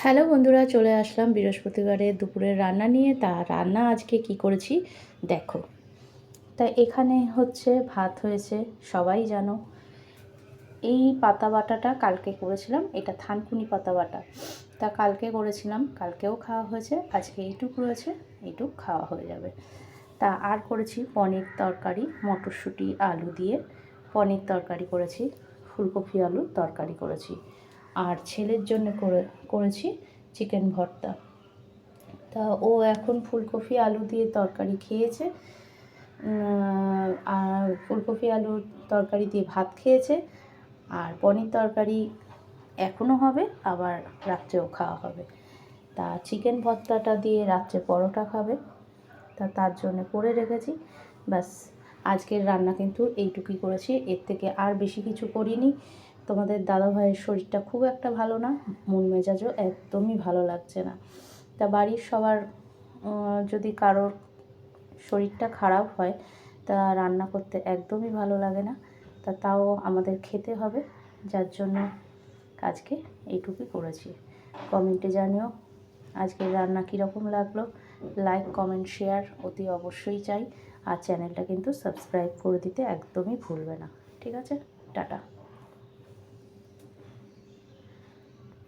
Hello বন্ধুরা, চলে আসলাম বৃহস্পতিবারে দুপুরের রান্না নিয়ে। তা রান্না আজকে কি করেছি দেখো। তা এখানে হচ্ছে ভাত হয়েছে, সবাই জানো। এই পাতা বাটাটা কালকে করেছিলাম, এটা থানকুনি পাতা বাটা। তা কালকে করেছিলাম, কালকেও খাওয়া হয়েছে, আজকে এইটুক রয়েছে, এইটুক খাওয়া হয়ে যাবে। তা আর করেছি পনির তরকারি, মটরশুঁটি আলু দিয়ে পনির তরকারি করেছি, ফুলকপি আলুর তরকারি করেছি। আর ছেলের জন্য করেছি চিকেন ভর্তা। তা ও এখন ফুলকপি আলু দিয়ে তরকারি খেয়েছে, আর ফুলকপি আলুর তরকারি দিয়ে ভাত খেয়েছে। আর পনির তরকারি এখনও হবে, আবার রাত্রেও খাওয়া হবে। তা চিকেন ভর্তাটা দিয়ে রাত্রে পরোটা খাবে, তা তার জন্য করে রেখেছি। ব্যাস, আজকের রান্না কিন্তু এইটুকুই করেছি, এর থেকে আর বেশি কিছু করিনি। তোমাদের দাদাভাইয়ের শরীরটা খুব একটা ভালো না, মন মেজাজও একদমই ভালো লাগছে না। তা বাড়ির সবার যদি কারোর শরীরটা খারাপ হয়, তা রান্না করতে একদমই ভালো লাগে না। তা তাও আমাদের খেতে হবে, যার জন্য আজকে এইটুকুই করেছি। কমেন্টে জানিও আজকের রান্না কীরকম লাগলো। লাইক, কমেন্ট, শেয়ার অতি অবশ্যই চাই। আর চ্যানেলটা কিন্তু সাবস্ক্রাইব করে দিতে একদমই ভুলবে না। ঠিক আছে, টাটা।